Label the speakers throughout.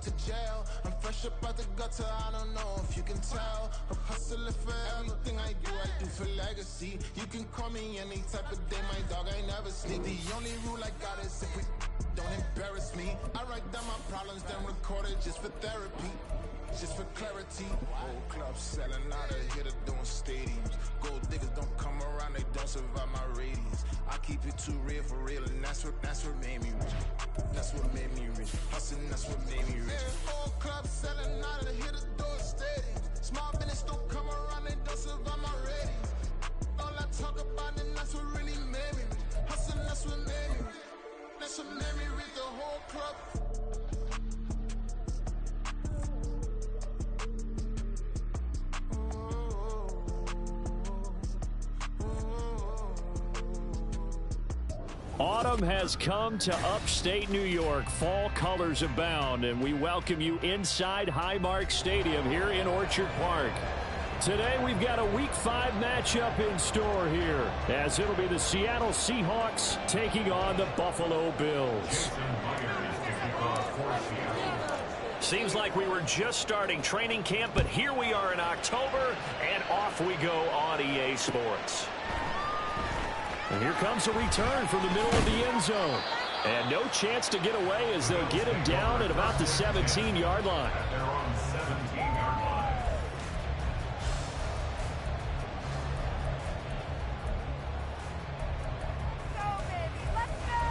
Speaker 1: to jail. I'm fresh up out the gutter, I don't know if you can tell. I'm hustling for everything I do for legacy. You can call me any type of day, my dog, I never sleep. The only rule I got is if we don't embarrass me. I write down my problems, then record it just for therapy. Just for clarity, old clubs selling out of here to doing stadiums. Gold diggers don't come around, they don't survive my radius. I keep it too real for real, and that's what made me rich. That's what made me rich. Hustling, that's what made me rich. Old clubs selling out of here to doing stadiums. Small business don't come around, they don't survive my radius. All I talk about, and that's what really made me rich. Hustling, that's what made me rich. That's what made me rich. The whole club.
Speaker 2: Autumn has come to upstate New York. Fall colors abound, and we welcome you inside Highmark Stadium here in Orchard Park. Today we've got a Week 5 matchup in store here, as it'll be the Seattle Seahawks taking on the Buffalo Bills. Seems like we were just starting training camp, but here we are in October, and off we go on EA Sports. And here comes a return from the middle of the end zone. And no chance to get away as they'll get him down at about the 17-yard line.
Speaker 3: They're on the 17-yard line.
Speaker 4: Go, baby, let's go!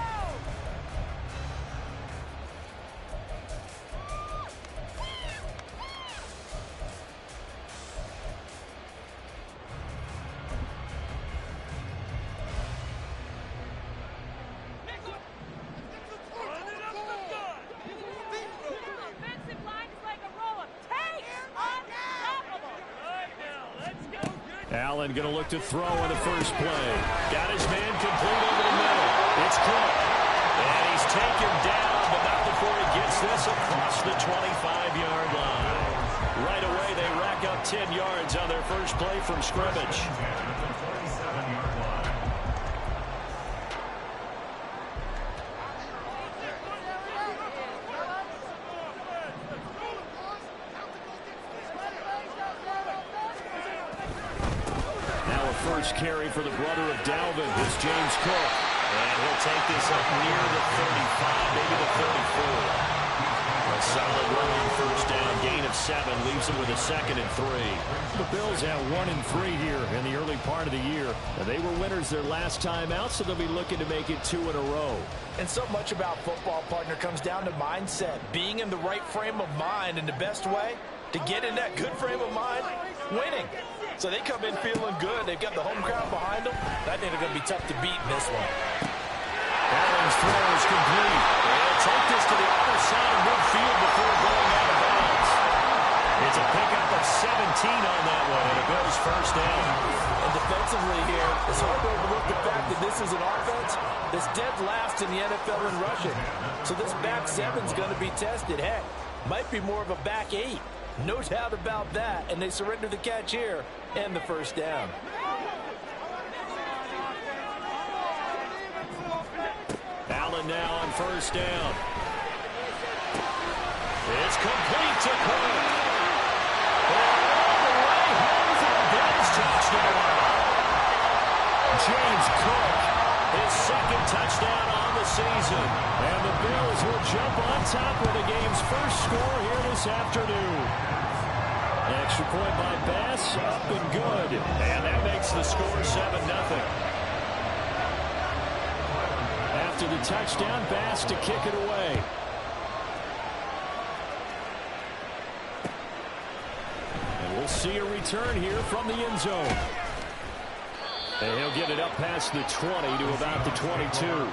Speaker 4: Offensive line is like a roll-up. Take unstoppable. Right now, let's go.
Speaker 2: Allen going to look to throw on the first play. Got his man complete over the middle. It's Cook. And he's taken down, but not before he gets this across the 25-yard line. Right away, they rack up 10 yards on their first play from scrimmage. First carry for the brother of Dalvin is James Cook. And he'll take this up near the 35, maybe the 34. A solid running first down, gain of 7, leaves them with a 2nd and 3. The Bills have 1 and 3 here in the early part of the year. And they were winners their last time out, so they'll be looking to make it 2 in a row.
Speaker 5: And so much about football, partner, comes down to mindset. Being in the right frame of mind, and the best way to get in that good frame of mind, winning. So they come in feeling good. They've got the home crowd behind them. I think they're going to be tough to beat in this one.
Speaker 2: Allen's throw is complete. They'll take this to the other side of midfield before going out of bounds. It's a pickup of 17 on that one, and it goes first down.
Speaker 5: And defensively here, it's hard to overlook the fact that this is an offense that's dead last in the NFL in rushing. So this back 7's going to be tested. Heck, might be more of a back 8. No doubt about that, and they surrender the catch here and the first down.
Speaker 2: Allen now on first down. It's complete to Cook. And all the way home for the Bills touchdown. James Cook, his 2nd touchdown on the season. And the Bills will jump on top with the game's first score here this afternoon. Extra point by Bass, up and good. And that makes the score 7-0. After the touchdown, Bass to kick it away. And we'll see a return here from the end zone. And he'll get it up past the 20 to about the 22.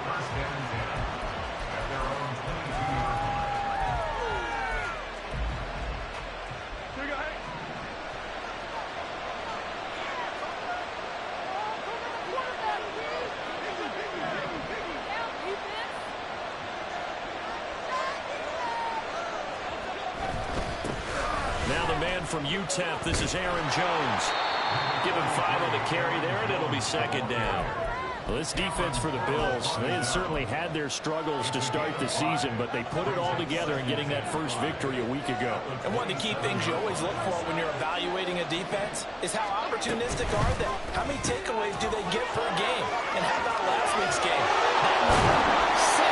Speaker 2: From UTEP, this is Aaron Jones. Give him 5 on the carry there, and it'll be 2nd down. Well, this defense for the Bills, they had certainly had their struggles to start the season, but they put it all together in getting that first victory a week ago.
Speaker 5: And one of the key things you always look for when you're evaluating a defense is how opportunistic are they? How many takeaways do they get per game? And how about last week's game? That number, 6.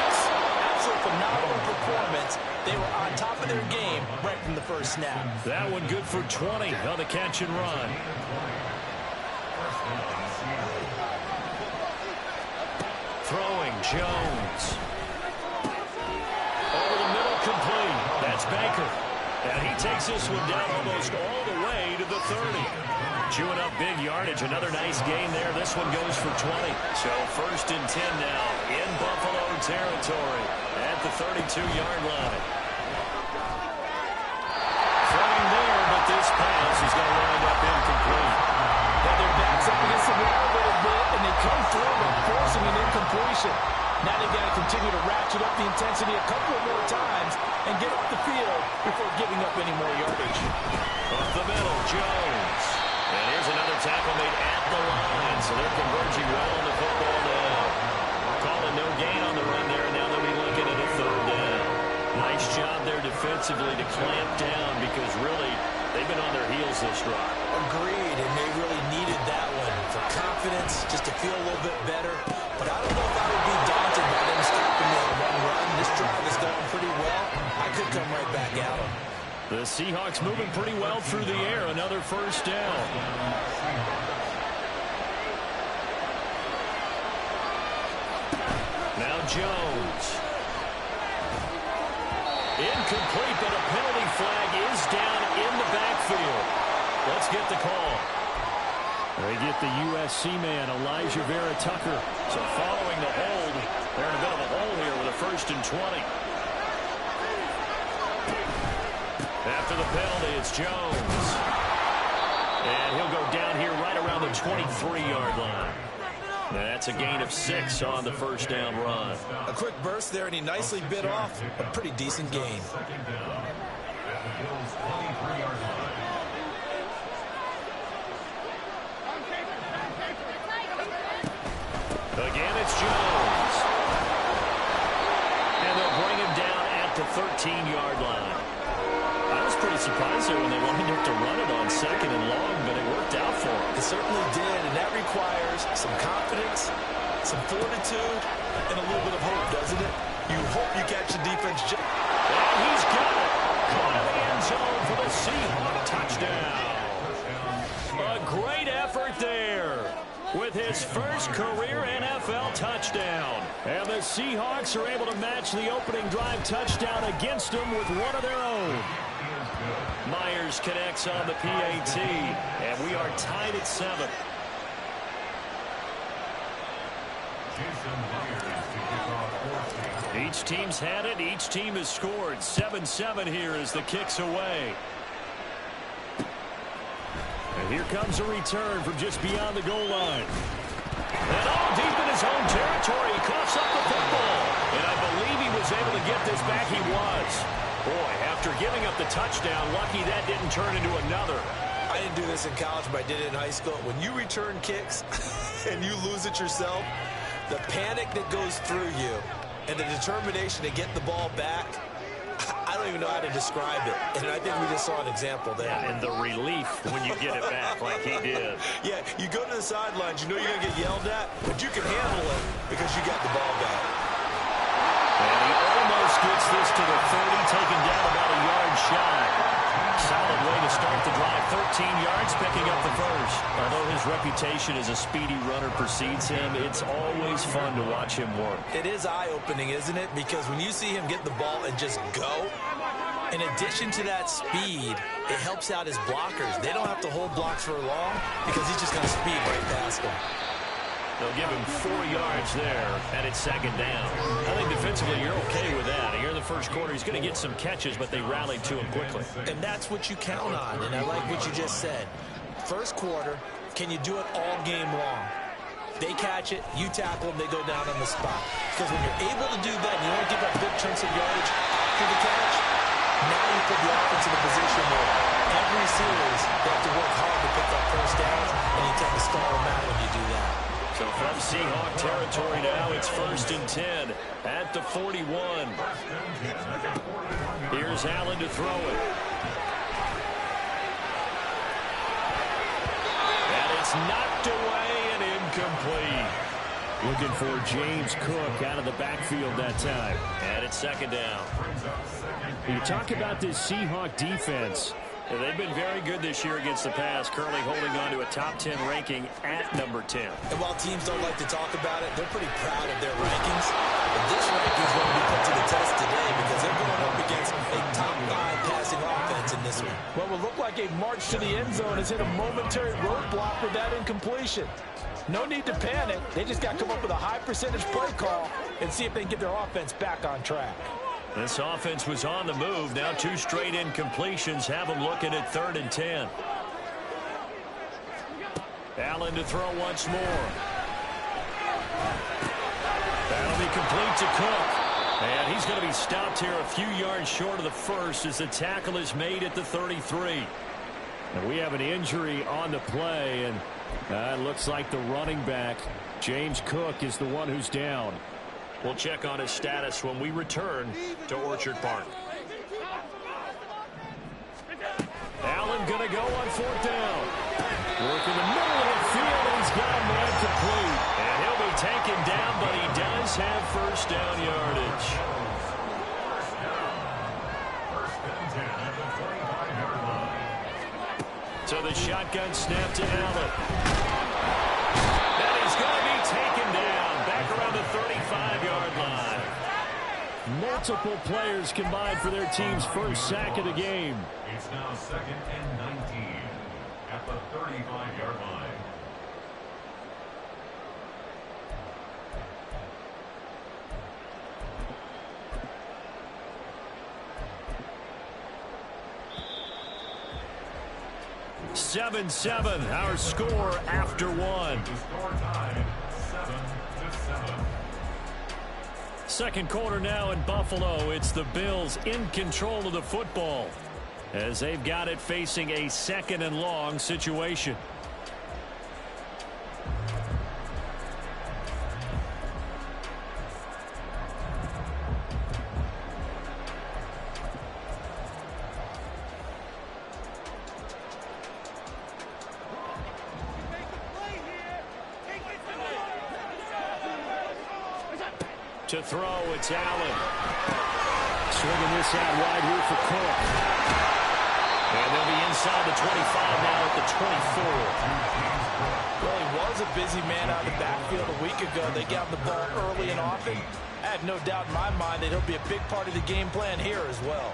Speaker 5: Absolute phenomenal performance. They were on top of their game right from the first snap.
Speaker 2: That one good for 20 on the catch and run. Throwing, Jones. Over the middle, complete. That's Baker. And he takes this one down almost all the way to the 30. Chewing up big yardage. Another nice gain there. This one goes for 20. So 1st and 10 now in Buffalo territory at the 32-yard line. Throwing there, but this pass is going to wind up incomplete.
Speaker 5: Now their backs up against the wall a little bit, and they come through and forcing an incompletion. Now they've got to continue to ratchet up the intensity a couple of more times and get off the field before giving up any more yardage.
Speaker 2: Up the middle, Jones. And here's another tackle made at the line, so they're converging well on the football now. Calling no gain on the run there, and now they'll be looking at a 3rd down. Nice job there defensively to clamp down because really they've been on their heels this drive.
Speaker 5: Agreed, and they really needed that one for confidence, just to feel a little bit better. But I don't know if I would be daunted by them stopping me on one run. This drive is going pretty well. I could come right back at them.
Speaker 2: The Seahawks moving pretty well through the air. Another 1st down. Now Jones. Incomplete, but a penalty flag is down in the backfield. Let's get the call. They get the USC man, Elijah Vera Tucker. So following the hold, they're in a bit of a hole here with a 1st and 20. After the penalty, it's Jones. And he'll go down here right around the 23-yard line. That's a gain of 6 on the 1st down run.
Speaker 5: A quick burst there, and he nicely bit off a pretty decent gain.
Speaker 2: Again, it's Jones. And they'll bring him down at the 13-yard line. I was pretty surprised there when they wanted to run it on 2nd and long, but it worked out for them.
Speaker 5: It certainly did, and that requires some confidence, some fortitude, and a little bit of hope, doesn't it? You hope you catch the defense.
Speaker 2: And he's got it. Caught in the end zone for the Seahawks touchdown. A great effort there with his first career NFL touchdown. And the Seahawks are able to match the opening drive touchdown against them with one of their own. Myers connects on the PAT, and we are tied at 7. Each team's had it. Each team has scored. 7-7 here as the kick's away. And here comes a return from just beyond the goal line. And all deep in his own territory, he coughs up the football. And I believe he was able to get this back. He was. Boy, after giving up the touchdown, lucky that didn't turn into another.
Speaker 5: I didn't do this in college, but I did it in high school. When you return kicks and you lose it yourself, the panic that goes through you and the determination to get the ball back, I don't even know how to describe it. And I think we just saw an example there.
Speaker 2: Yeah, and the relief when you get it back like he did.
Speaker 5: Yeah, you go to the sidelines, you know you're going to get yelled at, but you can handle it because you got the ball back.
Speaker 2: And he almost gets this to the 30, taken down about a yard shy. Solid way to start the drive. 13 yards, picking up the first. Although his reputation as a speedy runner precedes him, it's always fun to watch him work.
Speaker 5: It is eye-opening, isn't it? Because when you see him get the ball and just go, in addition to that speed, it helps out his blockers. They don't have to hold blocks for long because he's just going to speed right past them.
Speaker 2: They'll give him 4 yards there, and it's 2nd down. I think defensively you're okay with that. Here in the first quarter, he's going to get some catches, but they rallied to him quickly.
Speaker 5: And that's what you count on, and I like what you just said. First quarter, can you do it all game long? They catch it, you tackle them, they go down on the spot. Because when you're able to do that, and you don't give up big chunks of yardage after the catch, now you put the offense in a position where every series they have to work hard to pick up first downs, and you tend to stall them out when you do that.
Speaker 2: So from Seahawk territory now. It's 1st and 10 at the 41. Here's Allen to throw it. And it's knocked away and incomplete. Looking for James Cook out of the backfield that time. And it's 2nd down. You talk about this Seahawk defense. Yeah, they've been very good this year against the pass, currently holding on to a top 10 ranking at number 10.
Speaker 5: And while teams don't like to talk about it, they're pretty proud of their rankings. But this ranking is going to be put to the test today because they're going up against a top 5 passing offense in this one. Well, it will look like a march to the end zone has hit a momentary roadblock with that incompletion. No need to panic. They just got to come up with a high percentage play call and see if they can get their offense back on track.
Speaker 2: This offense was on the move. Now 2 straight incompletions have them looking at 3rd and 10. Allen to throw once more. That'll be complete to Cook. And he's going to be stopped here a few yards short of the first as the tackle is made at the 33. And we have an injury on the play, and it looks like the running back, James Cook, is the one who's down. We'll check on his status when we return to Orchard Park. Allen going to go on 4th down. Work in the middle of the field, and he's got a man complete. And he'll be taken down, but he does have 1st down yardage. So the shotgun snap to Allen. And he's going to be taken down back around the 35-yard line. Multiple players combined for their team's first sack of the game.
Speaker 3: It's now 2nd and 19 at the 35-yard line.
Speaker 2: Seven, our score after 1.
Speaker 3: The score tied 7-7.
Speaker 2: Second quarter now in Buffalo. It's the Bills in control of the football as they've got it facing a 2nd and long situation. To throw, it's Allen. Swinging this out wide here for Cook. And they'll be inside the 25 now at the 24.
Speaker 5: Well, he was a busy man out of the backfield a week ago. They got the ball early and often. I have no doubt in my mind that he'll be a big part of the game plan here as well.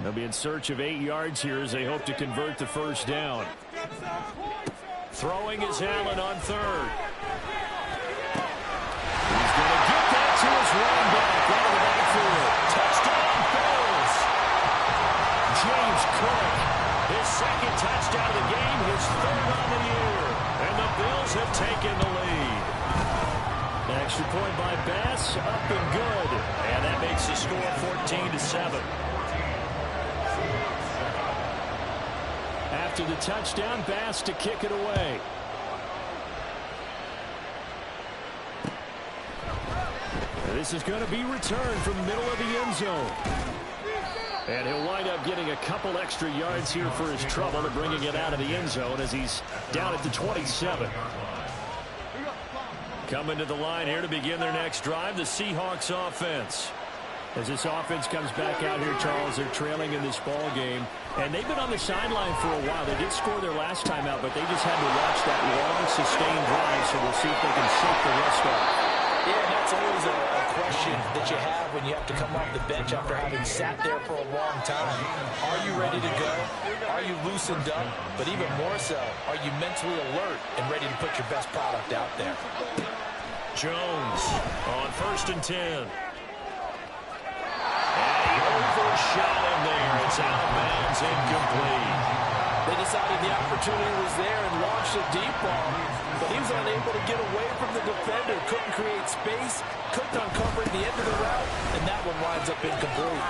Speaker 2: They'll be in search of 8 yards here as they hope to convert the 1st down. Throwing is Allen on 3rd. He's going to get that to his running back out of the backfield. Touchdown, Bills. James Cook, his 2nd touchdown of the game, his 3rd on the year. And the Bills have taken the lead. An extra point by Bass, up and good. And that makes the score 14-7. After the touchdown, Bass to kick it away. This is going to be returned from the middle of the end zone. And he'll wind up getting a couple extra yards here for his trouble and bringing it out of the end zone as he's down at the 27. Coming to the line here to begin their next drive, the Seahawks offense. As this offense comes back out here, Charles, they're trailing in this ball game. And they've been on the sideline for a while. They did score their last time out, but they just had to watch that long, sustained drive, so we'll see if they can shake the rest off.
Speaker 5: Yeah, that's always a question that you have when you have to come off the bench after having sat there for a long time. Are you ready to go? Are you loosened up? But even more so, are you mentally alert and ready to put your best product out there?
Speaker 2: Jones on 1st and 10. And he overshot him there. It's out of bounds, incomplete.
Speaker 5: They decided the opportunity was there and launched a deep ball. But he was unable to get away from the defender. Couldn't create space. Couldn't uncover the end of the route. And that one winds up incomplete.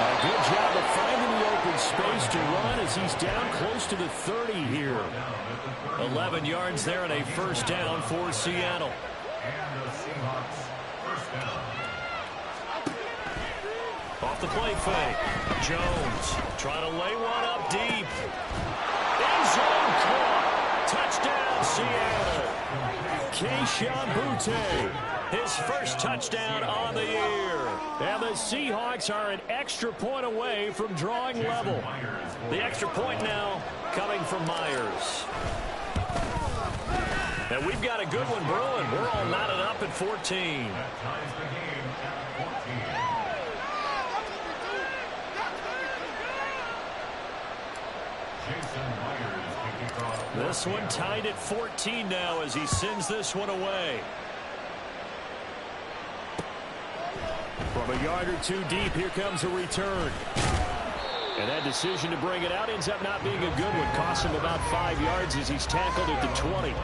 Speaker 2: A good job of finding the opening good space to run as he's down close to the 30 here. 11 yards there and a first down for Seattle.
Speaker 3: And the Seahawks first down.
Speaker 2: Off the play fake. Jones trying to lay one up deep. End zone caught. Touchdown, Seattle. Keyshawn Butte, his first touchdown on the year. And the Seahawks are an extra point away from drawing level. The extra point now coming from Myers. And we've got a good one brewing. We're all knotted up at 14.
Speaker 3: That ties the game at 14.
Speaker 2: This one tied at 14 now as he sends this one away. From a yard or two deep, here comes a return. And that decision to bring it out ends up not being a good one. Costs him about 5 yards as he's tackled at the 20.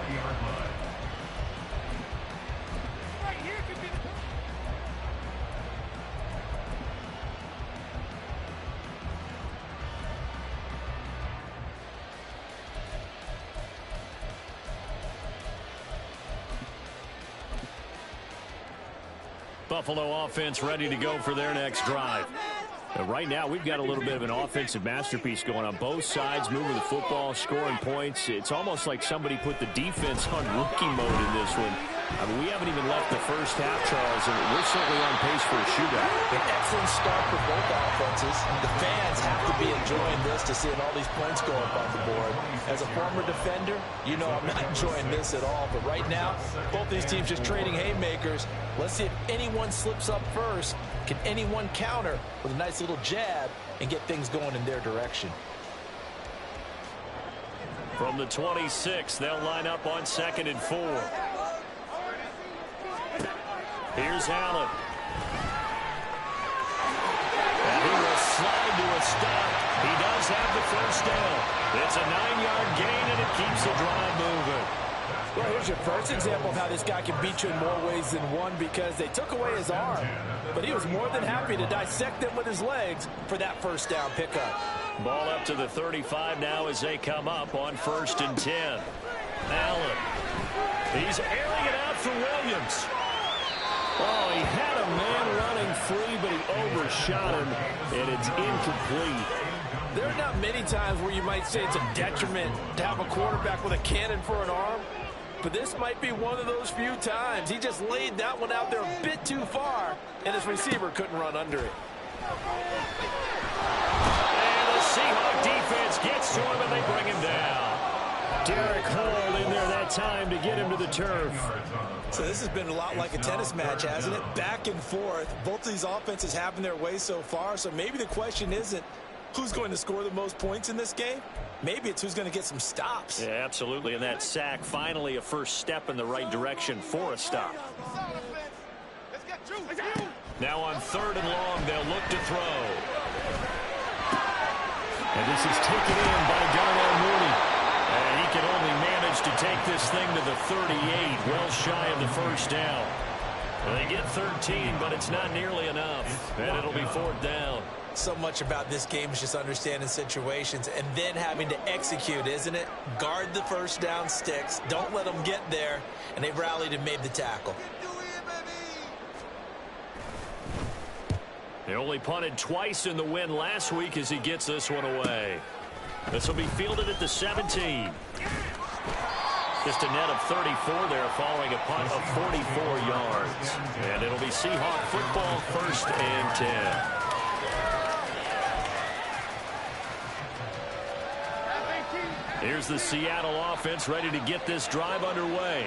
Speaker 2: Buffalo offense ready to go for their next drive. Right now, we've got a little bit of an offensive masterpiece going on both sides, moving the football, scoring points. It's almost like somebody put the defense on rookie mode in this one. I mean, we haven't even left the first half, Charles, and we're certainly on pace for a shootout.
Speaker 5: An excellent start for both offenses. The fans have to be enjoying this to seeing all these points go up on the board. As a former defender, you know I'm not enjoying this at all. But right now, both these teams just trading haymakers. Let's see if anyone slips up first. Can anyone counter with a nice little jab and get things going in their direction?
Speaker 2: From the 26, they'll line up on 2nd and 4. Here's Allen. And he will slide to a stop. He does have the first down. It's a 9-yard gain, and it keeps the drive moving.
Speaker 5: Well, here's your first example of how this guy can beat you in more ways than one, because they took away his arm. But he was more than happy to dissect them with his legs for that first down pickup.
Speaker 2: Ball up to the 35 now as they come up on 1st and 10. Allen. He's airing it out for Williams. Oh, he had a man running free, but he overshot him, and it's incomplete.
Speaker 5: There are not many times where you might say it's a detriment to have a quarterback with a cannon for an arm, but this might be one of those few times. He just laid that one out there a bit too far, and his receiver couldn't run under it.
Speaker 2: And the Seahawk defense gets to him, and they bring him down. Derek Hall in there that time to get him to the turf.
Speaker 6: So this has been a lot like a tennis match, hasn't it? Back and forth. Both of these offenses having their way so far, so maybe the question isn't who's going to score the most points in this game. Maybe it's who's going to get some stops.
Speaker 2: Yeah, absolutely. And that sack, finally a first step in the right direction for a stop. Now on 3rd and long, they'll look to throw. And this is taken in by Darnell Mooney. And he can only manage to take this thing to the 38, well shy of the first down. They get 13, but it's not nearly enough. And it'll be 4th down.
Speaker 6: So much about this game is just understanding situations and then having to execute, isn't it? Guard the first down sticks. Don't let them get there. And they've rallied and made the tackle.
Speaker 2: They only punted twice in the win last week as he gets this one away. This will be fielded at the 17. Just a net of 34 there following a punt of 44 yards. And it'll be Seahawk football, 1st and 10. Here's the Seattle offense ready to get this drive underway.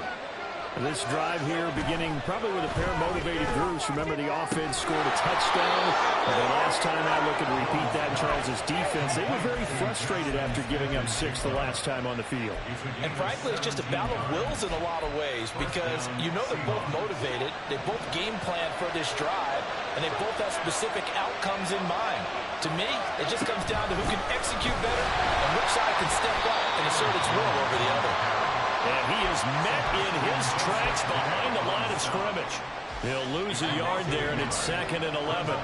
Speaker 2: This drive here beginning probably with a pair of motivated groups. Remember, the offense scored a touchdown. And the last time I look and repeat that, Charles's defense, they were very frustrated after giving up 6 the last time on the field.
Speaker 5: And frankly, it's just a battle of wills in a lot of ways, because you know they're both motivated. They both game plan for this drive, and they both have specific outcomes in mind. To me, it just comes down to who can execute better and which side can step up and assert its will over the other.
Speaker 2: And he is met in his tracks behind the line of scrimmage. He'll lose a yard there, and it's 2nd and 11.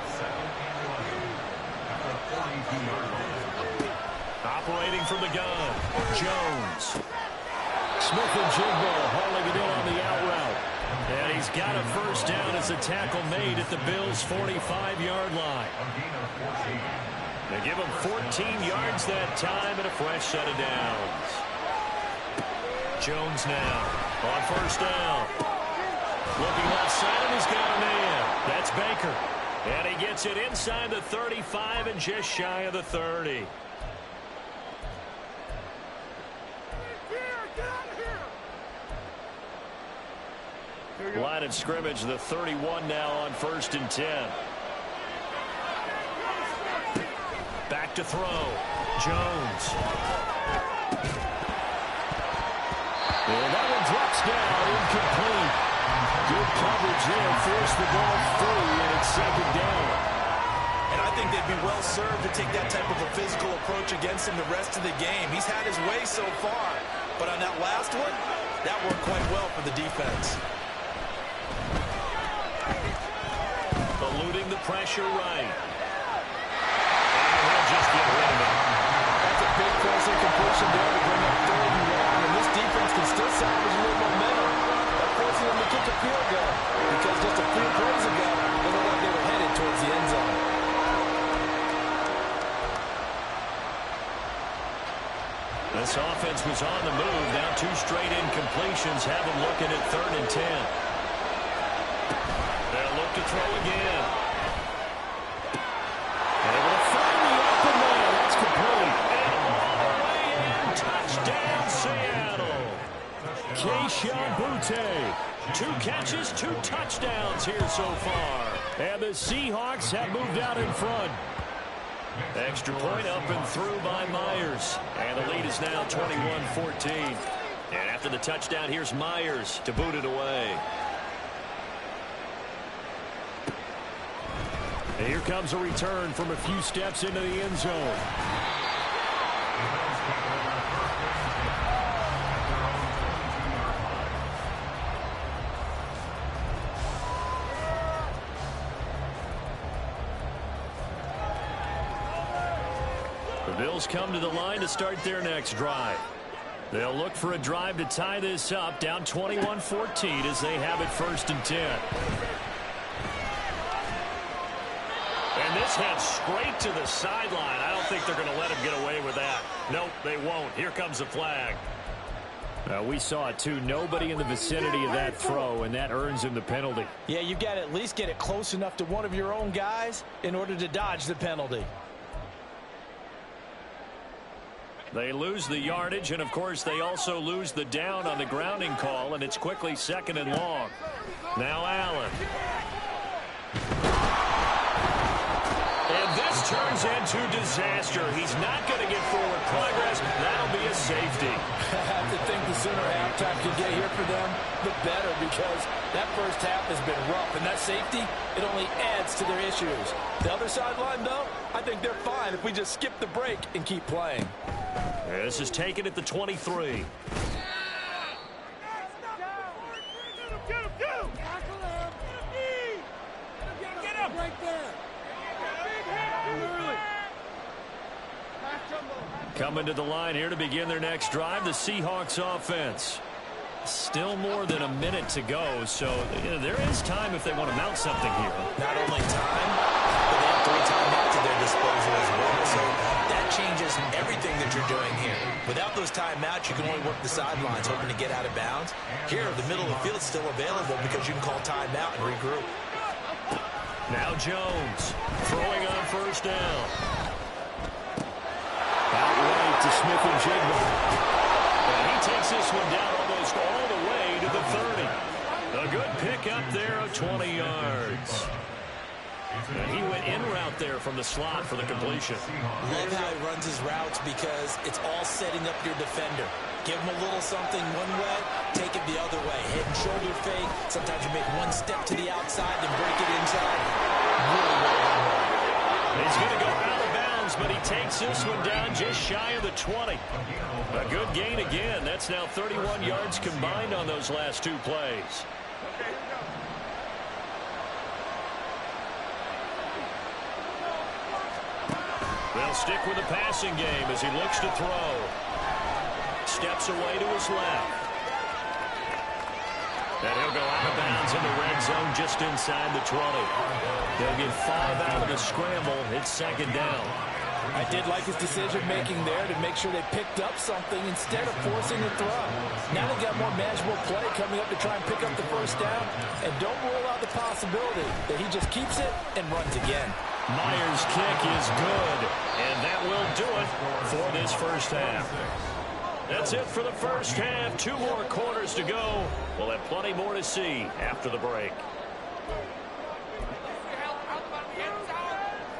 Speaker 2: Operating from the gun, Jones. Smith and Jigba hauling it in on the out route. And he's got a first down as a tackle made at the Bills' 45-yard line. They give him 14 yards that time and a fresh set of downs. Jones now on first down. Looking left side, and he's got a man. That's Baker. And he gets it inside the 35 and just shy of the 30. Line of scrimmage, the 31 now on 1st and 10. Back to throw. Jones. And that one drops down, incomplete. Good coverage there, forced the ball free, and it's 2nd down.
Speaker 6: And I think they'd be well served to take that type of a physical approach against him the rest of the game. He's had his way so far, but on that last one, that worked quite well for the defense.
Speaker 2: Eluding the pressure right. And he'll just get rid of it.
Speaker 5: That's a big pressing completion there to bring up 3rd and 1, and this defense can still salvage a little momentum by forcing them to kick a field goal, because just a few plays ago, they looked like they were headed towards the end zone.
Speaker 2: This offense was on the move. Now 2 straight incompletions have them looking at 3rd and 10. They'll look to throw again. Able to find the open man. That's complete. And all the way in. Touchdown, Seattle. Keyshawn Boutte. 2 catches, 2 touchdowns here so far. And the Seahawks have moved out in front. Extra point up and through by Myers. And the lead is now 21-14. And after the touchdown, here's Myers to boot it away. And here comes a return from a few steps into the end zone. The Bills come to the line to start their next drive. They'll look for a drive to tie this up, down 21-14 as they have it 1st and 10. And this heads straight to the sideline. I don't think they're going to let him get away with that. Nope, they won't. Here comes the flag. We saw it, too. Nobody in the vicinity of that throw, and that earns him the penalty.
Speaker 5: Yeah, you've got to at least get it close enough to one of your own guys in order to dodge the penalty.
Speaker 2: They lose the yardage, and, of course, they also lose the down on the grounding call, and it's quickly 2nd and long. Now Allen. And this turns into disaster. He's not going to get forward progress. That'll be a safety.
Speaker 5: I have to think the sooner halftime can get here for them, the better, because that first half has been rough, and that safety, it only adds to their issues. The other sideline, though, I think they're fine if we just skip the break and keep playing.
Speaker 2: This is taken at the 23. Coming to the line here to begin their next drive, the Seahawks offense. Still more than a minute to go, so there is time if they want to mount something here.
Speaker 6: Not only time, but they have 3 timeouts at their disposal as well. So that changes everything that you're doing here. Without those timeouts, you can only work the sidelines, hoping to get out of bounds. Here, the middle of the field is still available because you can call timeout and regroup.
Speaker 2: Now Jones throwing on first down. Out right to Smith and Jigba. And he takes this one down almost all the way to the 30. A good pick up there of 20 yards. And he went in route there from the slot for the completion.
Speaker 6: Love how he runs his routes because it's all setting up your defender. Give him a little something one way, take it the other way. Head and shoulder fake. Sometimes you make one step to the outside, then break it inside. Really well done.
Speaker 2: He's going to go out of bounds, but he takes this one down just shy of the 20. A good gain again. That's now 31 yards combined on those last 2 plays. They'll stick with the passing game as he looks to throw. Steps away to his left. And he'll go out of bounds in the red zone just inside the 20. They'll get 5 out of the scramble. It's second down.
Speaker 5: I did like his decision-making there to make sure they picked up something instead of forcing the throw. Now they got more manageable play coming up to try and pick up the first down. And don't rule out the possibility that he just keeps it and runs again.
Speaker 2: Myers' kick is good, and that will do it for this first half. That's it for the first half. 2 more quarters to go. We'll have plenty more to see after the break.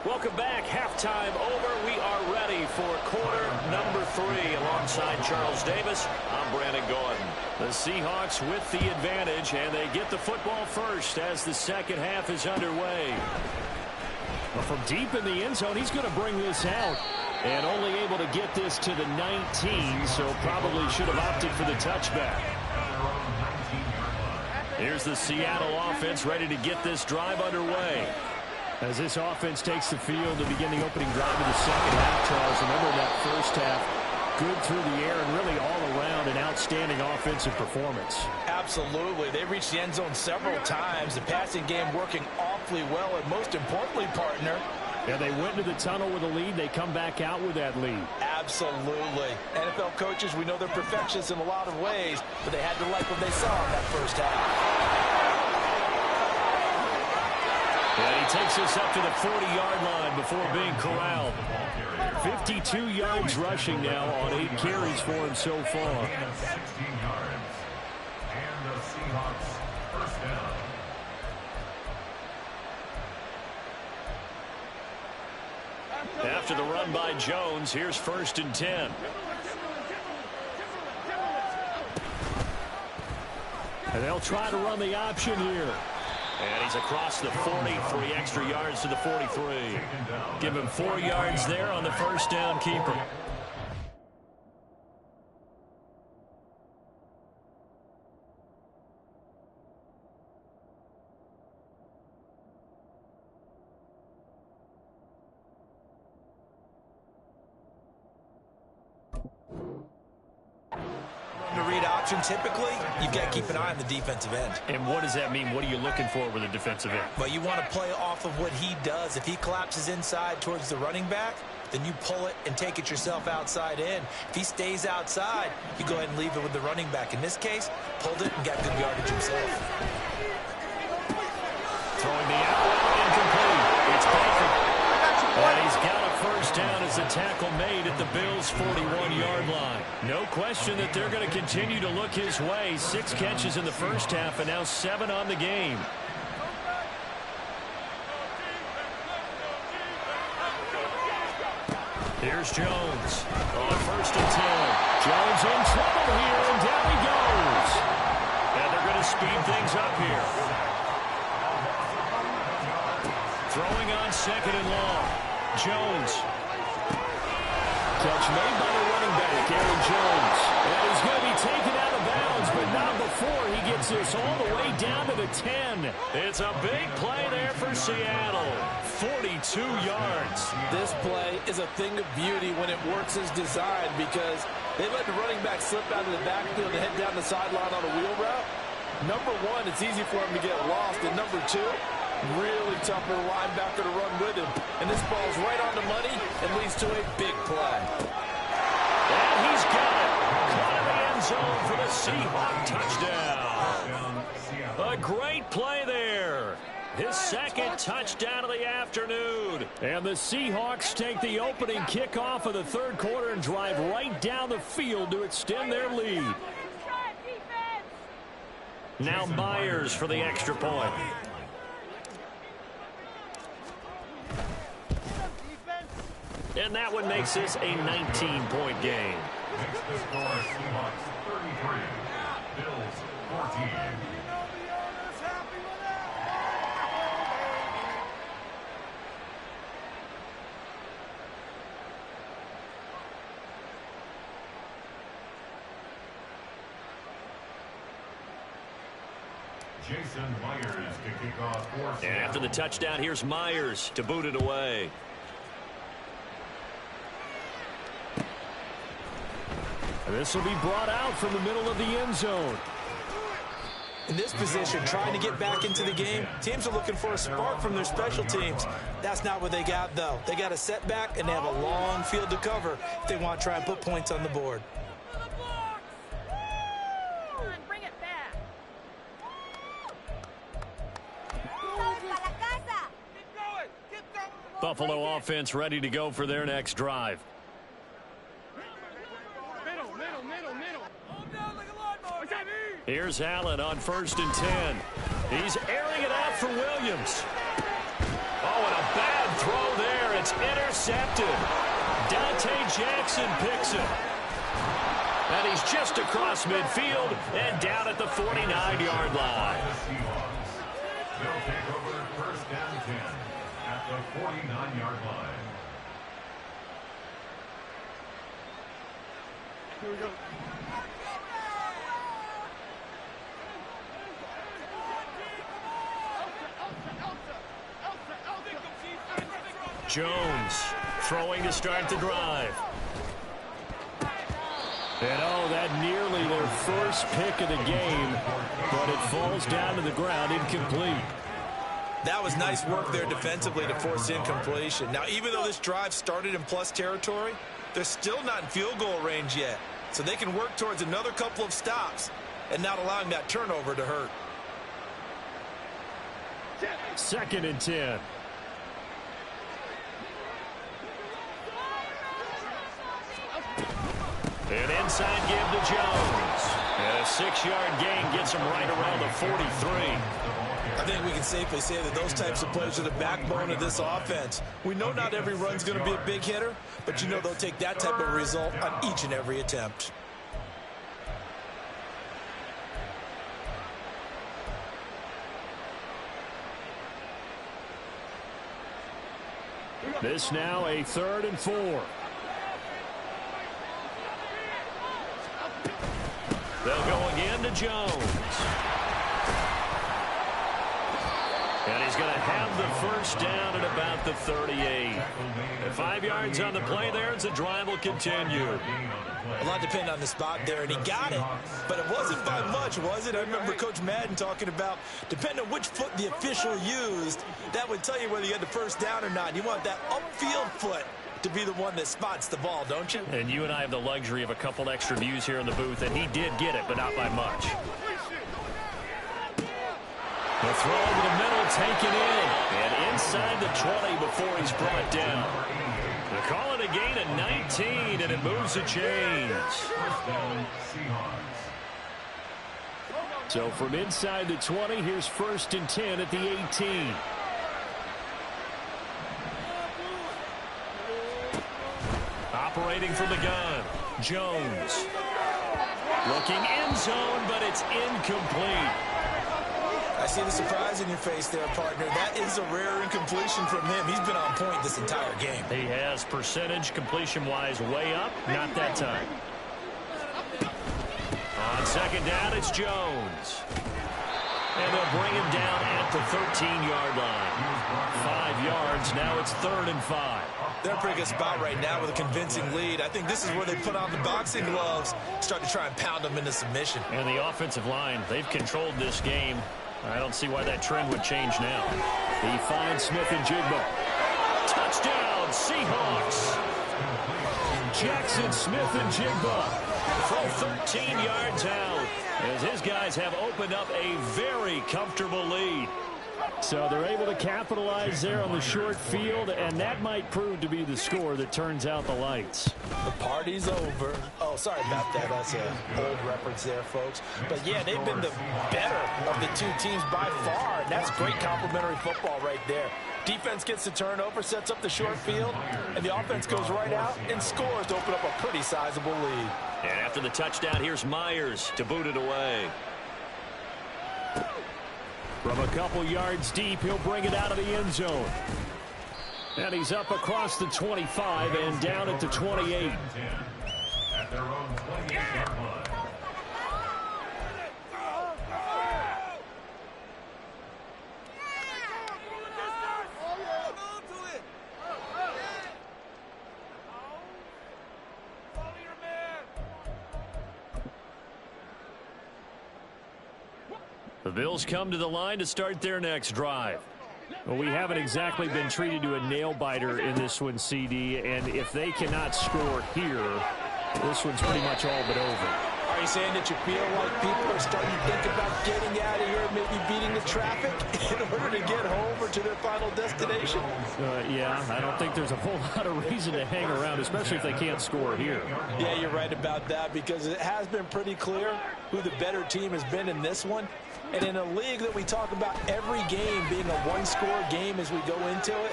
Speaker 2: Welcome back. Halftime over. We are ready for quarter number 3 alongside Charles Davis. I'm Brandon Gordon. The Seahawks with the advantage, and they get the football first as the second half is underway. Well, from deep in the end zone, he's going to bring this out. And only able to get this to the 19, so probably should have opted for the touchback. Here's the Seattle offense ready to get this drive underway. As this offense takes the field to begin the opening drive of the second half, Charles, remember that first half, good through the air and really all around an outstanding offensive performance.
Speaker 5: Absolutely. They reached the end zone several times. The passing game working awfully well, and most importantly, partner,
Speaker 2: yeah, they went into the tunnel with a lead. They come back out with that lead.
Speaker 5: Absolutely. NFL coaches, we know they're perfectionists in a lot of ways, but they had to like what they saw in that first half.
Speaker 2: And he takes us up to the 40-yard line before being corralled. 52 yards rushing now on 8 carries for him so far.
Speaker 3: 16 yards. And the Seahawks first down.
Speaker 2: After the run by Jones, here's 1st and 10. And they'll try to run the option here. And he's across the 40, 3 extra yards to the 43. Give him 4 yards there on the first down keeper.
Speaker 6: Typically, you've got to keep an eye on the defensive end.
Speaker 2: And what does that mean? What are you looking for with a defensive end?
Speaker 6: Well, you want to play off of what he does. If he collapses inside towards the running back, then you pull it and take it yourself outside in. If he stays outside, you go ahead and leave it with the running back. In this case, pulled it and got good yardage himself.
Speaker 2: Throwing the outlet, incomplete. It's Baker. And he's got a first down as the tackle made at the Bills' 41-yard line. No question that they're going to continue to look his way. 6 catches in the first half and now 7 on the game. Here's Jones on 1st and 10. Jones in trouble here, and down he goes. And they're going to speed things up here. Throwing on 2nd and long. Jones. Catch made by the running back, Aaron Jones. And he's going to be taken out of bounds, but not before he gets this all the way down to the 10. It's a big play there for Seattle. 42 yards.
Speaker 5: This play is a thing of beauty when it works as designed because they let the running back slip out of the backfield and head down the sideline on a wheel route. Number 1, it's easy for him to get lost. And number 2, really tough for the linebacker to run with him. And this ball's right on the money and leads to a big play.
Speaker 2: And he's got it. Caught in the end zone for the Seahawks touchdown. A great play there. His 2nd touchdown of the afternoon. And the Seahawks take the opening kickoff of the 3rd quarter and drive right down the field to extend their lead. Now Myers for the extra point. And that one makes this a 19-point game.
Speaker 3: Makes the score Seahawks 33, Bills 14. Jason Myers to kick off for Seattle.
Speaker 2: And after the touchdown, here's Myers to boot it away. This will be brought out from the middle of the end zone.
Speaker 6: In this position, trying to get back into the game, teams are looking for a spark from their special teams. That's not what they got, though. They got a setback, and they have a long field to cover if they want to try and put points on the board.
Speaker 4: Bring it back.
Speaker 2: Buffalo offense ready to go for their next drive. Here's Allen on 1st and 10. He's airing it out for Williams. Oh, and a bad throw there. It's intercepted. Dante Jackson picks it. And he's just across midfield and down at the 49-yard line.
Speaker 3: They'll take over 1st and 10 at the 49-yard line.
Speaker 7: Here we go.
Speaker 2: Jones throwing to start the drive. And oh, that nearly their first pick of the game, but it falls down to the ground incomplete.
Speaker 6: That was nice work there defensively to force incompletion. Now, even though this drive started in plus territory, they're still not in field goal range yet. So they can work towards another couple of stops and not allowing that turnover to hurt.
Speaker 2: 2nd and 10. An inside give to Jones. And a 6-yard gain gets him right around the 43.
Speaker 6: I think we can safely say that those types of plays are the backbone of this offense. We know not every run's going to be a big hitter, but you know they'll take that type of result on each and every attempt.
Speaker 2: This now a 3rd and 4. They'll go again to Jones. And he's going to have the first down at about the 38. And 5 yards on the play there as the drive will continue.
Speaker 6: A lot depended on the spot there, and he got it. But it wasn't by much, was it? I remember Coach Madden talking about, depending on which foot the official used, that would tell you whether you had the first down or not. You want that upfield foot to be the one that spots the ball, don't you?
Speaker 2: And you and I have the luxury of a couple extra views here in the booth, and he did get it, but not by much. The throw over the middle, taken in, and inside the 20 before he's brought down. They call it a gain of 19, and it moves the chains. So from inside the 20, here's 1st and 10 at the 18. Operating from the gun, Jones. Looking end zone, but it's incomplete.
Speaker 6: I see the surprise in your face there, partner. That is a rare incompletion from him. He's been on point this entire game.
Speaker 2: He has percentage completion-wise way up. Not that time. On 2nd down, it's Jones. And they'll bring him down at the 13-yard line. 5 yards. Now it's 3rd and 5.
Speaker 6: They're in a pretty good spot right now with a convincing lead. I think this is where they put on the boxing gloves, start to try and pound them into submission.
Speaker 2: And the offensive line, they've controlled this game. I don't see why that trend would change now. He finds Smith and Jigba. Touchdown, Seahawks. Jackson Smith and Jigba from 13 yards out as his guys have opened up a very comfortable lead. So they're able to capitalize there on the short field, and that might prove to be the score that turns out the lights.
Speaker 6: The party's over. Oh, sorry about that. That's an old reference there, folks. But, yeah, they've been the better of the two teams by far, and that's great complimentary football right there. Defense gets the turnover, sets up the short field, and the offense goes right out and scores to open up a pretty sizable lead.
Speaker 2: And after the touchdown, here's Myers to boot it away. From a couple yards deep, he'll bring it out of the end zone. And he's up across the 25 and down at the 28.
Speaker 3: At their own 28-yard line.
Speaker 2: The Bills come to the line to start their next drive.
Speaker 7: Well, we haven't exactly been treated to a nail-biter in this one, CD, and if they cannot score here, this one's pretty much all but over.
Speaker 5: Are you saying that you feel like people are starting to think about getting out of here, maybe beating the traffic in order to get home or to their final destination?
Speaker 7: Yeah, I don't think there's a whole lot of reason to hang around, especially if they can't score here.
Speaker 5: Yeah, you're right about that, because it has been pretty clear who the better team has been in this one. And in a league that we talk about every game being a one-score game as we go into it,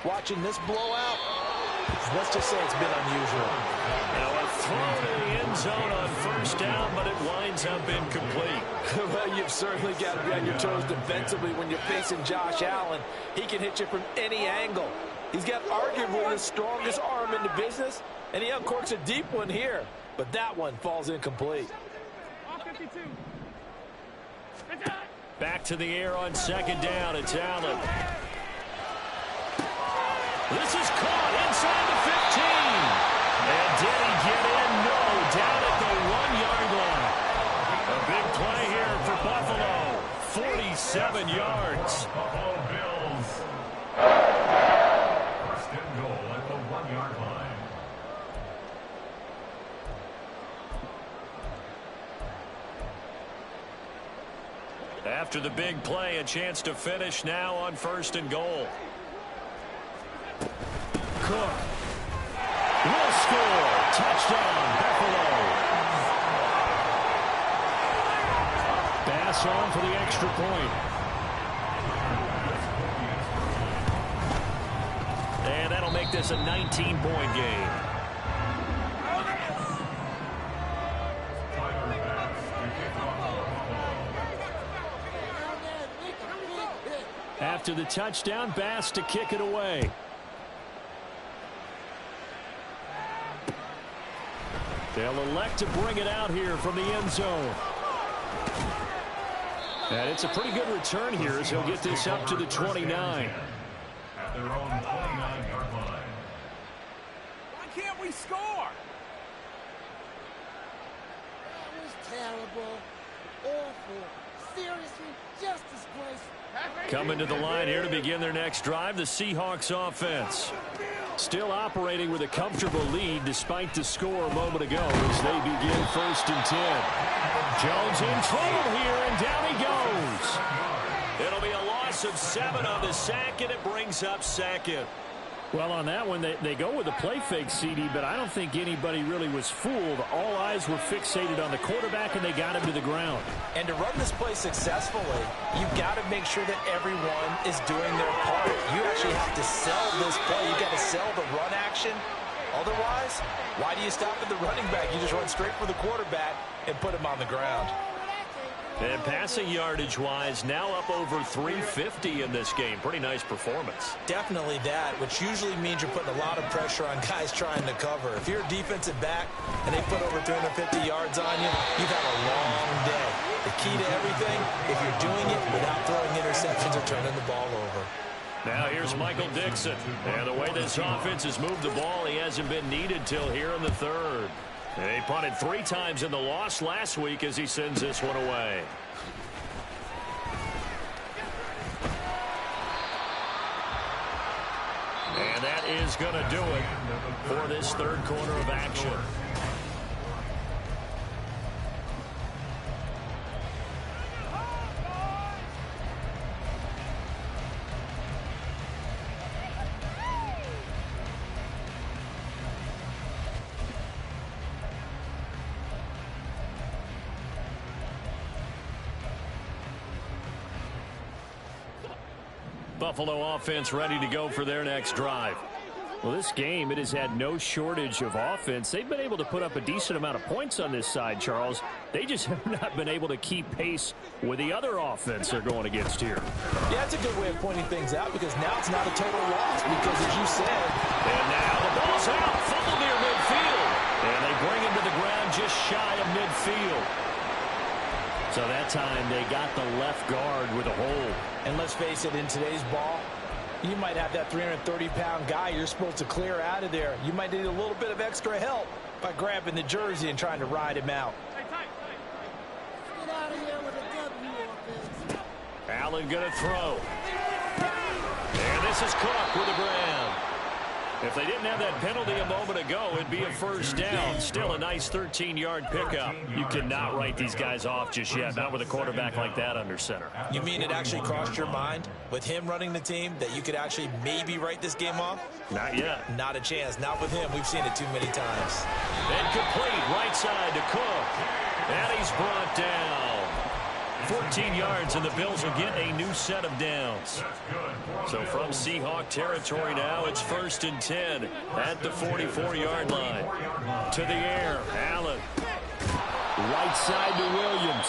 Speaker 5: watching this blowout, let's just say it's been unusual.
Speaker 2: Now a throw in the end zone on first down, but it winds up incomplete.
Speaker 5: Well, you've certainly got to be on your toes defensively when you're facing Josh Allen. He can hit you from any angle. He's got arguably the strongest arm in the business, and he uncorks a deep one here. But that one falls incomplete.
Speaker 2: Back to the air on second down. It's Allen. This is caught inside the 15. And did he get in? No. Down at the 1-yard line. A big play here for Buffalo. 47 yards.
Speaker 3: Buffalo Bills. First and goal at the 1-yard line.
Speaker 2: After the big play, a chance to finish now on first and goal. Cook will score. Touchdown, Buffalo.
Speaker 7: Bass on for the extra point.
Speaker 2: And that'll make this a 19-point game.
Speaker 7: After the touchdown, Bass to kick it away. They'll elect to bring it out here from the end zone. And it's a pretty good return here as he'll get this up to the 29.
Speaker 3: At their own 29-yard line.
Speaker 8: Why can't we score?
Speaker 9: That was terrible. Awful. Seriously, just disgraceful.
Speaker 2: Coming to the line here to begin their next drive, the Seahawks offense. Still operating with a comfortable lead despite the score a moment ago as they begin first and 10. Jones in trouble here, and down he goes. It'll be a loss of 7 on the sack, and it brings up second.
Speaker 7: Well, on that one, they go with a play fake, CD, but I don't think anybody really was fooled. All eyes were fixated on the quarterback, and they got him to the ground.
Speaker 5: And to run this play successfully, you've got to make sure that everyone is doing their part. You actually have to sell this play. You've got to sell the run action. Otherwise, why do you stop at the running back? You just run straight for the quarterback and put him on the ground.
Speaker 2: And passing yardage-wise, now up over 350 in this game. Pretty nice performance.
Speaker 5: Definitely that, which usually means you're putting a lot of pressure on guys trying to cover. If you're a defensive back and they put over 350 yards on you, you've had a long day. The key to everything, if you're doing it without throwing interceptions or turning the ball over.
Speaker 2: Now here's Michael Dixon. And the way this offense has moved the ball, he hasn't been needed till here in the third. And he punted 3 times in the loss last week as he sends this one away. And that is going to do it for this third quarter of action. Buffalo offense ready to go for their next drive.
Speaker 7: Well, this game, it has had no shortage of offense. They've been able to put up a decent amount of points on this side, Charles. They just have not been able to keep pace with the other offense they're going against here.
Speaker 5: Yeah, that's a good way of pointing things out, because now it's not a total loss, because as you said.
Speaker 2: And now the ball's out, fumble near midfield. And they bring him to the ground just shy of midfield.
Speaker 7: So that time they got the left guard with a hold.
Speaker 5: And let's face it, in today's ball, you might have that 330-pound guy you're supposed to clear out of there. You might need a little bit of extra help by grabbing the jersey and trying to ride him out.
Speaker 9: Get out of here with a W offense.
Speaker 7: Allen going to throw. And this is Cook with a grab. If they didn't have that penalty a moment ago, it'd be a first down. Still a nice 13-yard pickup. You cannot write these guys off just yet, not with a quarterback like that under center.
Speaker 6: You mean it actually crossed your mind with him running the team that you could actually maybe write this game off?
Speaker 7: Not yet.
Speaker 6: Not a chance. Not with him. We've seen it too many times.
Speaker 7: And complete right side to Cook. And he's brought down. 14 yards, and the Bills will get a new set of downs. So from Seahawk territory now, it's 1st and 10 at the 44-yard line. To the air, Allen. Right side to Williams.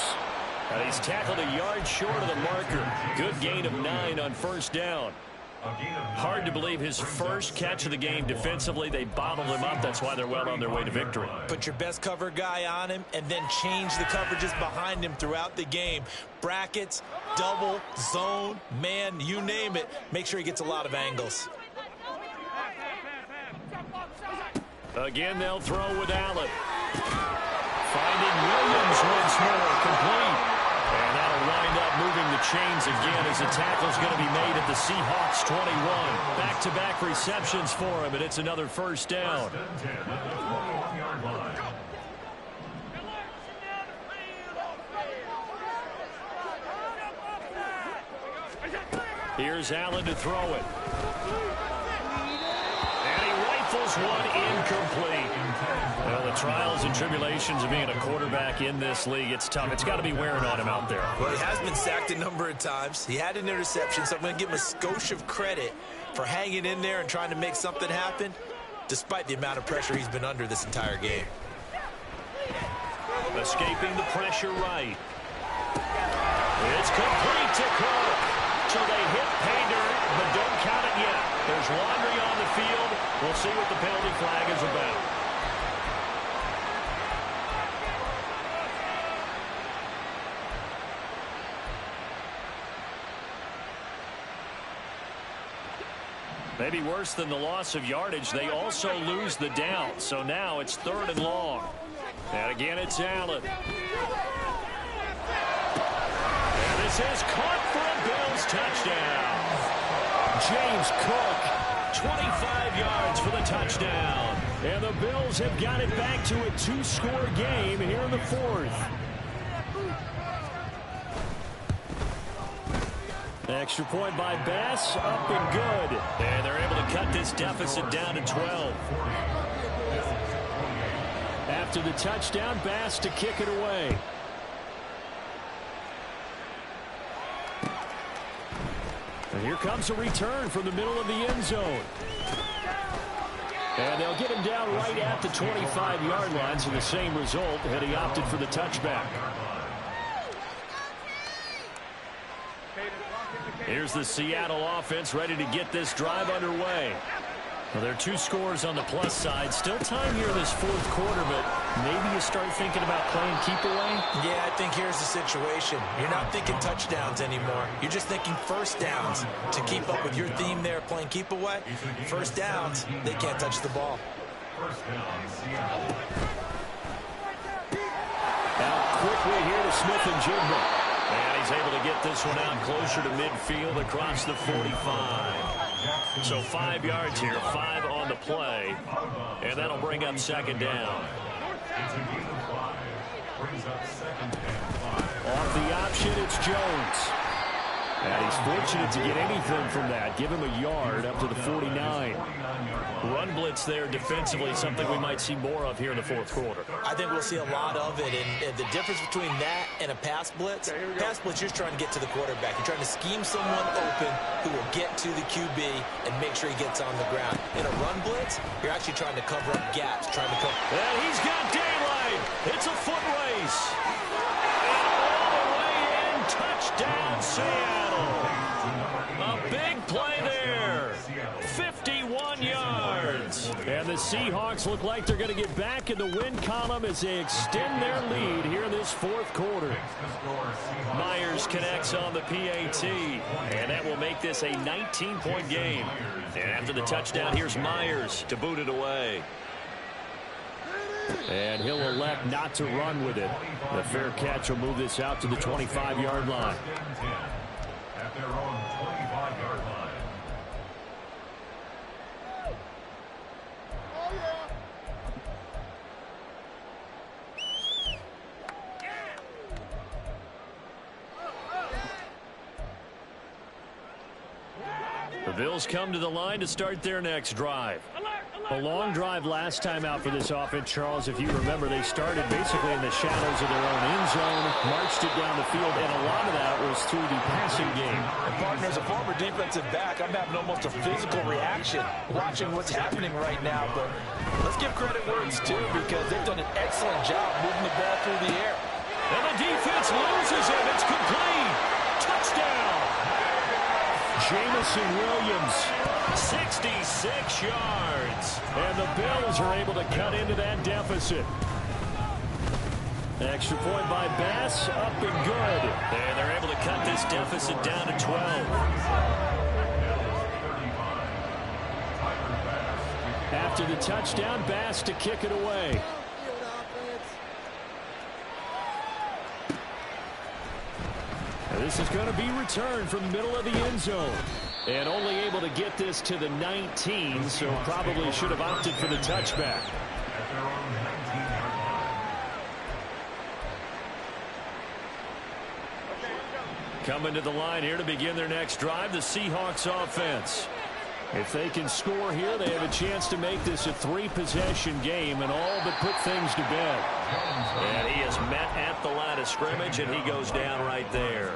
Speaker 7: And he's tackled a yard short of the marker. Good gain of 9 on first down. Hard to believe his first catch of the game defensively. They bottled him up. That's why they're well on their way to victory.
Speaker 6: Put your best cover guy on him and then change the coverages behind him throughout the game. Brackets, double, zone, man, you name it. Make sure he gets a lot of angles.
Speaker 7: Again, they'll throw with Allen. Finding Williams once more, complete. And that'll wind up moving the chains again as the tackle's going to be made at the Seahawks 21. Back-to-back receptions for him, and it's another first down. Here's Allen to throw it. And he rifles one incomplete. Well, the trials and tribulations of being a quarterback in this league, it's tough. It's got to be wearing on him out there.
Speaker 6: Well, he has been sacked a number of times. He had an interception, so I'm going to give him a skosh of credit for hanging in there and trying to make something happen, despite the amount of pressure he's been under this entire game.
Speaker 7: Escaping the pressure right. It's complete to Cook. So they hit pay dirt, but don't count it yet. There's laundry on the field. We'll see what the penalty flag is about. Maybe worse than the loss of yardage, they also lose the down. So now it's 3rd and long. And again, it's Allen. And this is caught for a Bills touchdown. James Cook, 25 yards for the touchdown. And the Bills have got it back to a 2-score game here in the 4th. Extra point by Bass, up and good. And they're able to cut this deficit down to 12. After the touchdown, Bass to kick it away. And here comes a return from the middle of the end zone. And they'll get him down right at the 25-yard line, so the same result, and he opted for the touchback. Here's the Seattle offense ready to get this drive underway. Well, there are 2 scores on the plus side. Still time here in this 4th quarter, but maybe you start thinking about playing keep away?
Speaker 6: Yeah, I think here's the situation. You're not thinking touchdowns anymore. You're just thinking first downs to keep up with your theme there, playing keep away. First downs, they can't touch the ball.
Speaker 7: Now quickly here to Smith-Njigba. And he's able to get this one out closer to midfield across the 45. So 5 yards here, 5 on the play. And that'll bring up 2nd down. Off the option, it's Jones. And he's fortunate to get anything from that. Give him a yard up to the 49. Run blitz there defensively, something we might see more of here in the 4th quarter.
Speaker 6: I think we'll see a lot of it. And the difference between that and a pass blitz, you're just trying to get to the quarterback. You're trying to scheme someone open who will get to the QB and make sure he gets on the ground. In a run blitz, you're actually trying to cover up gaps, trying to cover.
Speaker 7: And he's got daylight. It's a foot race. And all the way in, touchdown Seattle. A big play there. 51 yards. And the Seahawks look like they're going to get back in the win column as they extend their lead here in this 4th quarter. Myers connects on the PAT, and that will make this a 19-point game. And after the touchdown, here's Myers to boot it away. And he'll elect not to run with it. The fair catch will move this out to the 25-yard line.
Speaker 3: at their own 25-yard line.
Speaker 9: Oh, yeah.
Speaker 7: The Bills come to the line to start their next drive.
Speaker 2: A long drive last time out for this offense, Charles. If you remember, they started basically in the shadows of their own end zone, marched it down the field, and a lot of that was through the passing game.
Speaker 6: And partner, as a former defensive back, I'm having almost a physical reaction watching what's happening right now. But let's give credit where it's due, because they've done an excellent job moving the ball through the air.
Speaker 7: And the defense loses him. It's complete. Touchdown.
Speaker 2: Jamison Williams,
Speaker 7: 66 yards.
Speaker 2: and the Bills are able to cut into that deficit. Extra point by Bass, up and good.
Speaker 7: And they're able to cut this deficit down to 12.
Speaker 2: After the touchdown, Bass to kick it away.
Speaker 9: Field offense.
Speaker 2: And this is going to be returned from the middle of the end zone. And only able to get this to the 19, so probably should have opted for the touchback.
Speaker 3: At their own 19-yard line.
Speaker 7: Coming to the line here to begin their next drive, the Seahawks offense.
Speaker 2: If they can score here, they have a chance to make this a 3-possession game and all but put things to bed.
Speaker 7: And he is met at the line of scrimmage, and he goes down right there.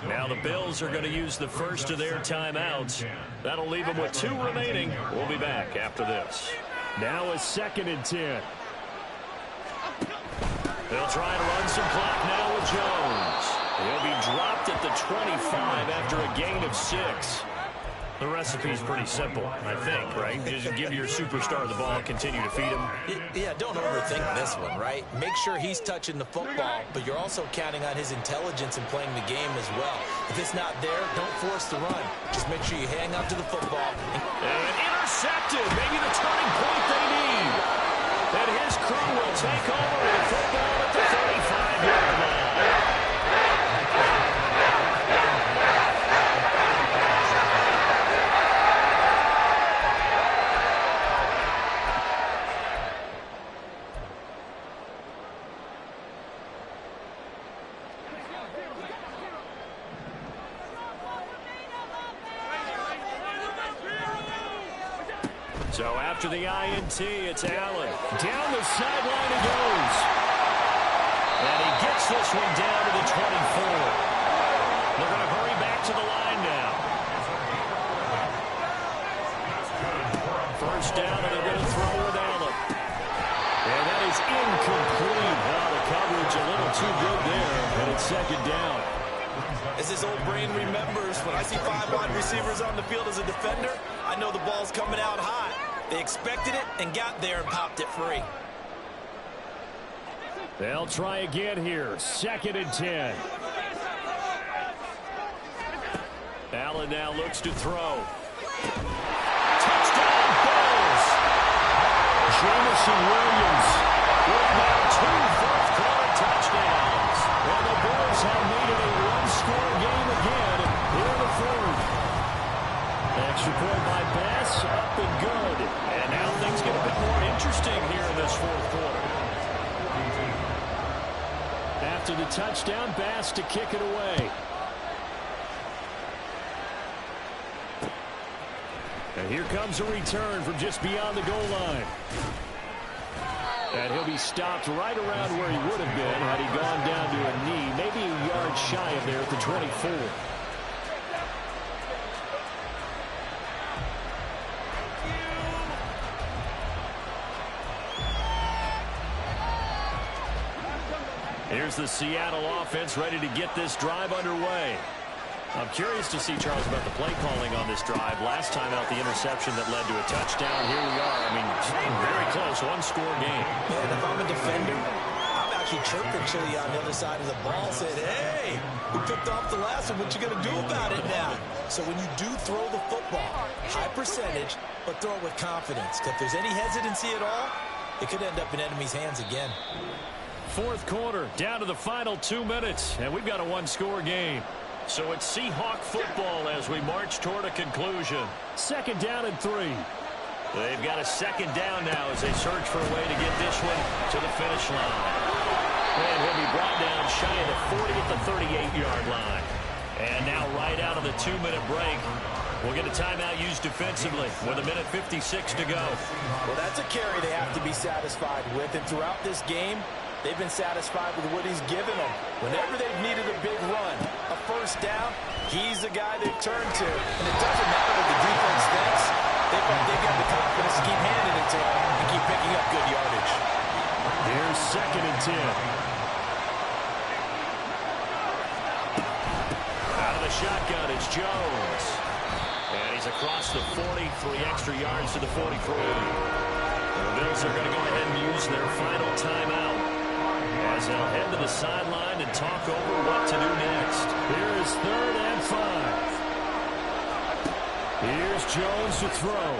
Speaker 7: Now the Bills are going to use the first of their timeouts. That'll leave them with 2 remaining. We'll be back after this.
Speaker 2: Now a 2nd and 10.
Speaker 7: They'll try to run some clock now with Jones. He'll be dropped at the 25 after a gain of 6. The recipe's pretty simple, I think, right? Just give your superstar the ball, continue to feed him.
Speaker 6: Yeah, don't overthink this one, right? Make sure he's touching the football, but you're also counting on his intelligence in playing the game as well. If it's not there, don't force the run. Just make sure you hang on to the football.
Speaker 7: And intercepted, maybe the turning point they need. And his crew will take over with football at the 35-yard line. So after the INT, it's Allen.
Speaker 2: Down the sideline he goes.
Speaker 7: And he gets this one down to the 24. They're going to hurry back to the line now. First down, and they're going to throw with Allen.
Speaker 2: And that is incomplete. Now the coverage a little too good there, and it's 2nd down.
Speaker 6: As his old brain remembers, when I see 5 wide receivers on the field as a defender, I know the ball's coming out high. They expected it and got there and popped it free.
Speaker 2: They'll try again here. 2nd and 10.
Speaker 7: Allen now looks to throw. Touchdown, Bills!
Speaker 2: Jamison Williams with now 2 fourth-quarter touchdowns. And the Bills have made it a 1-score game again here in the 4th. Extra point by Bass, up and good.
Speaker 7: And now things get a bit more interesting here in this 4th quarter.
Speaker 2: After the touchdown, Bass to kick it away. And here comes a return from just beyond the goal line. And he'll be stopped right around where he would have been had he gone down to a knee, maybe a yard shy of there at the 24.
Speaker 7: Here's the Seattle offense ready to get this drive underway. I'm curious to see, Charles, about the play calling on this drive. Last time out, the interception that led to a touchdown. Here we are. I mean, very close, 1-score game.
Speaker 6: Man, if I'm a defender, I'm actually chirping Chili on the other side of the ball, saying, hey, we picked off the last one. What you going to do about it now? So when you do throw the football, high percentage, but throw it with confidence. Because if there's any hesitancy at all, it could end up in enemy's hands again.
Speaker 7: 4th quarter, down to the final 2 minutes, and we've got a 1-score game. So it's Seahawk football as we march toward a conclusion.
Speaker 2: 2nd down and 3.
Speaker 7: They've got a 2nd down now as they search for a way to get this one to the finish line. And he'll be brought down shy of the 40 at the 38-yard line. And now right out of the 2-minute break, we'll get a timeout used defensively with 1:56 to go.
Speaker 5: Well, that's a carry they have to be satisfied with. And throughout this game, they've been satisfied with what he's given them. Whenever they've needed a big run, a 1st down, he's the guy they've turned to. And it doesn't matter what the defense thinks. They've got the confidence to keep handing it to him and keep picking up good yardage.
Speaker 2: Here's 2nd and 10.
Speaker 7: Out of the shotgun, it's Jones. And he's across the 40, 3 extra yards to the 43. The Bills are going to go ahead and use their final timeout as they'll head to the sideline and talk over what to do next.
Speaker 2: Here is 3rd and 5. Here's Jones to throw.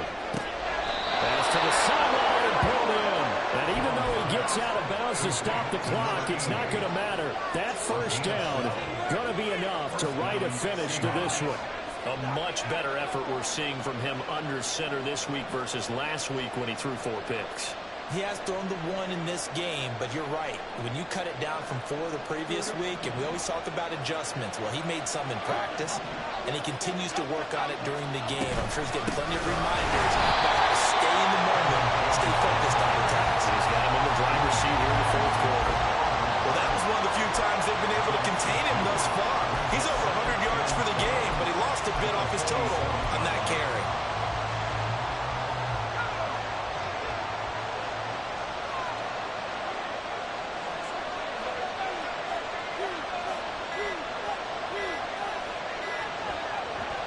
Speaker 2: Pass to the sideline and pulled in. And even though he gets out of bounds to stop the clock, it's not going to matter. That 1st down going to be enough to write a finish to this one.
Speaker 7: A much better effort we're seeing from him under center this week versus last week when he threw 4 picks.
Speaker 5: He has thrown the 1 in this game, but you're right. When you cut it down from 4 the previous week, and we always talk about adjustments, well, he made some in practice, and he continues to work on it during the game. I'm sure he's getting plenty of reminders about how to stay in the moment, stay focused on the task.
Speaker 7: He's got him in the driver's seat here in the 4th quarter.
Speaker 6: Well, that was one of the few times they've been able to contain him thus far. He's over 100 yards for the game, but he lost a bit off his total on that carry.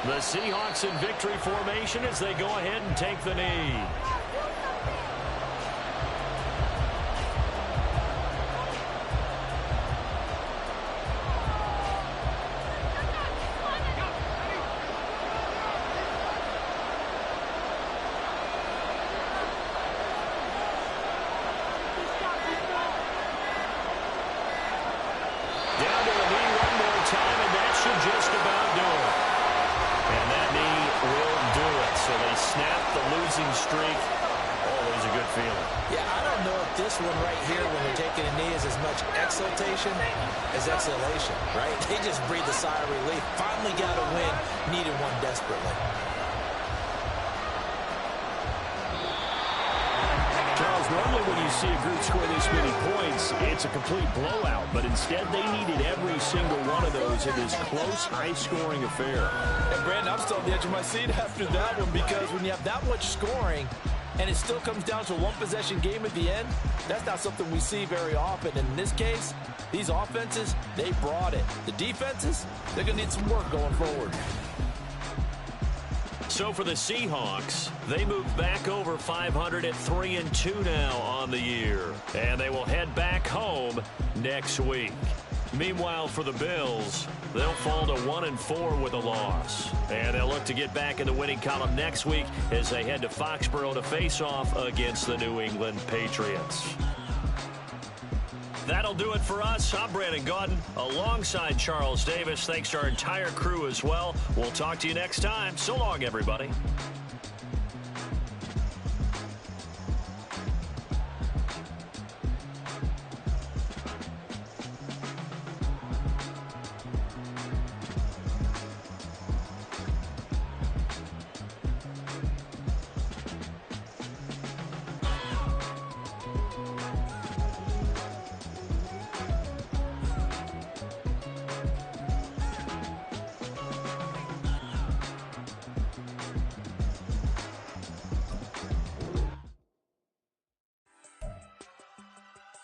Speaker 7: The Seahawks in victory formation as they go ahead and take the knee. Down to the knee one more time, and that should just about do it. And that knee will do it. So they snap the losing streak. Always a good feeling.
Speaker 5: Yeah, I don't know if this one right here, when they're taking a knee, is as much exultation as exhalation, right? They just breathe a sigh of relief. Finally got a win. Needed one desperately.
Speaker 2: Charles, normally when you see a group score this many points, it's a complete blowout. But instead, they needed every single one of those in this close, high-scoring affair.
Speaker 5: And, Brandon, I'm still on the edge of my seat after that one, because when you have that much scoring and it still comes down to a one-possession game at the end, that's not something we see very often. And in this case, these offenses, they brought it. The defenses, they're going to need some work going forward.
Speaker 7: So for the Seahawks, they move back over 500 at 3-2 now on the year. And they will head back home next week. Meanwhile, for the Bills, they'll fall to 1-4 with a loss. And they'll look to get back in the winning column next week as they head to Foxborough to face off against the New England Patriots. That'll do it for us. I'm Brandon Gaudin alongside Charles Davis. Thanks to our entire crew as well. We'll talk to you next time. So long, everybody.